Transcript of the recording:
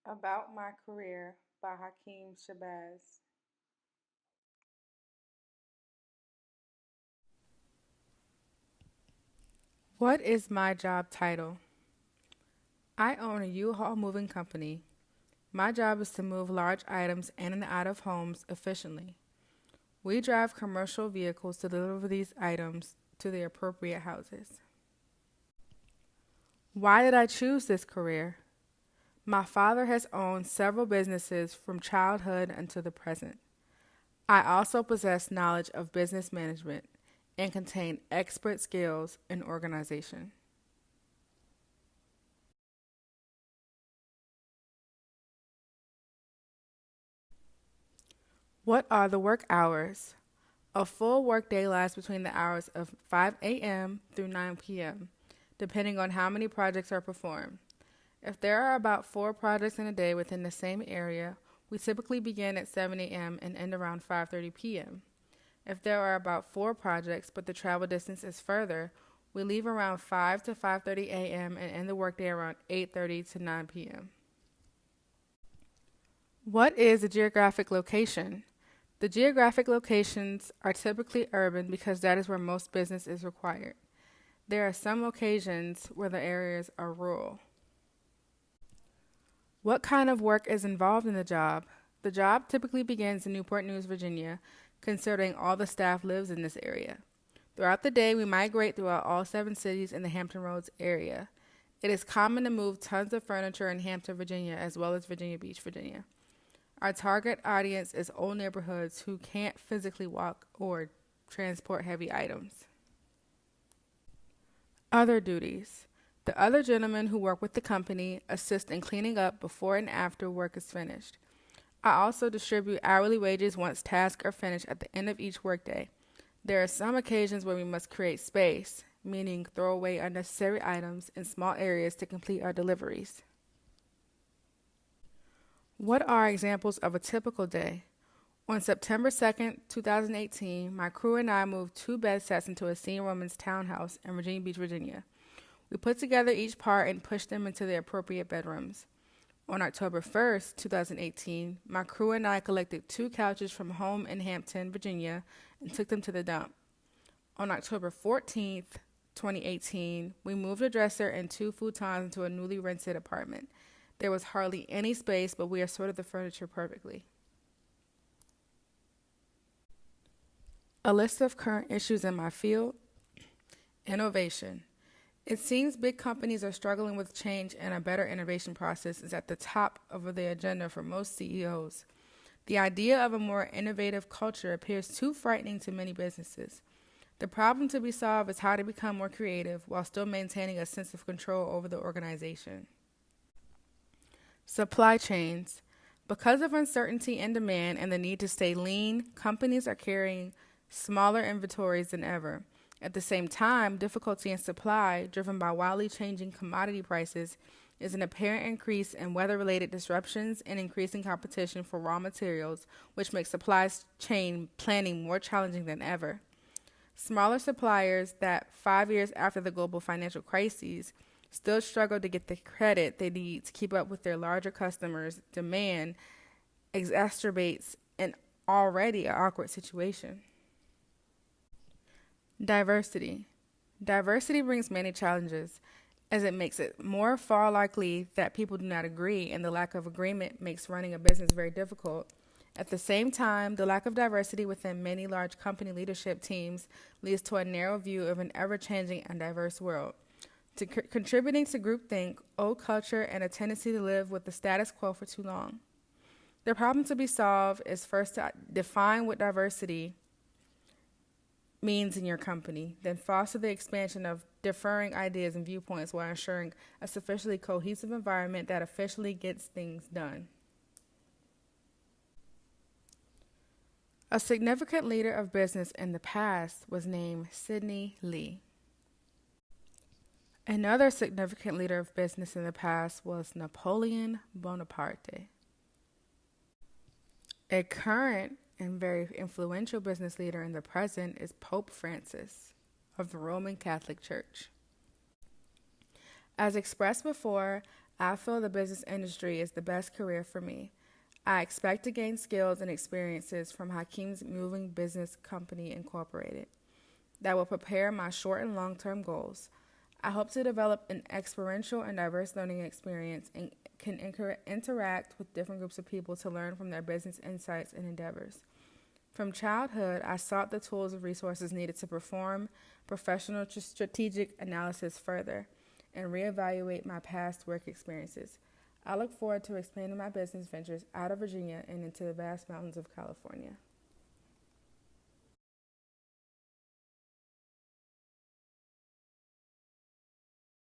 About My Career by Hakeem Shabazz. What is my job title? I own a U-Haul moving company. My job is to move large items in and out of homes efficiently. We drive commercial vehicles to deliver these items to the appropriate houses. Why did I choose this career? My father has owned several businesses from childhood until the present. I also possess knowledge of business management and contain expert skills in organization. What are the work hours? A full workday lasts between the hours of 5 a.m. through 9 p.m., depending on how many projects are performed. If there are about 4 projects in a day within the same area, we typically begin at 7 a.m. and end around 5:30 p.m. If there are about 4 projects but the travel distance is further, we leave around 5 to 5:30 a.m. and end the workday around 8:30 to 9 p.m. What is a geographic location? The geographic locations are typically urban because that is where most business is required. There are some occasions where the areas are rural. What kind of work is involved in the job? The job typically begins in Newport News, Virginia, considering all the staff lives in this area. Throughout the day, we migrate throughout all 7 cities in the Hampton Roads area. It is common to move tons of furniture in Hampton, Virginia, as well as Virginia Beach, Virginia. Our target audience is old neighborhoods who can't physically walk or transport heavy items. Other duties. The other gentlemen who work with the company assist in cleaning up before and after work is finished. I also distribute hourly wages once tasks are finished at the end of each workday. There are some occasions where we must create space, meaning throw away unnecessary items in small areas to complete our deliveries. What are examples of a typical day? On September 2nd, 2018, my crew and I moved 2 bed sets into a senior woman's townhouse in Virginia Beach, Virginia. We put together each part and pushed them into their appropriate bedrooms. On October 1st, 2018, my crew and I collected 2 couches from home in Hampton, Virginia, and took them to the dump. On October 14th, 2018, we moved a dresser and 2 futons into a newly rented apartment. There was hardly any space, but we assorted the furniture perfectly. A list of current issues in my field. Innovation. It seems big companies are struggling with change, and a better innovation process is at the top of the agenda for most CEOs. The idea of a more innovative culture appears too frightening to many businesses. The problem to be solved is how to become more creative while still maintaining a sense of control over the organization. Supply chains. Because of uncertainty in demand and the need to stay lean, companies are carrying smaller inventories than ever. At the same time, difficulty in supply, driven by wildly changing commodity prices, is an apparent increase in weather-related disruptions and increasing competition for raw materials, which makes supply chain planning more challenging than ever. Smaller suppliers that 5 years after the global financial crises still struggle to get the credit they need to keep up with their larger customers' demand exacerbates an already awkward situation. Diversity. Diversity brings many challenges, as it makes it more far likely that people do not agree, and the lack of agreement makes running a business very difficult. At the same time, the lack of diversity within many large company leadership teams leads to a narrow view of an ever-changing and diverse world. Contributing to groupthink, old culture, and a tendency to live with the status quo for too long. The problem to be solved is first to define what diversity means in your company, then foster the expansion of differing ideas and viewpoints while ensuring a sufficiently cohesive environment that efficiently gets things done. A significant leader of business in the past was named Sidney Lee. Another significant leader of business in the past was Napoleon Bonaparte. A current and very influential business leader in the present is Pope Francis of the Roman Catholic Church. As expressed before, I feel the business industry is the best career for me. I expect to gain skills and experiences from Hakeem's Moving Business Company Incorporated that will prepare my short and long-term goals. I hope to develop an experiential and diverse learning experience and can interact with different groups of people to learn from their business insights and endeavors. From childhood, I sought the tools and resources needed to perform professional strategic analysis further and reevaluate my past work experiences. I look forward to expanding my business ventures out of Virginia and into the vast mountains of California.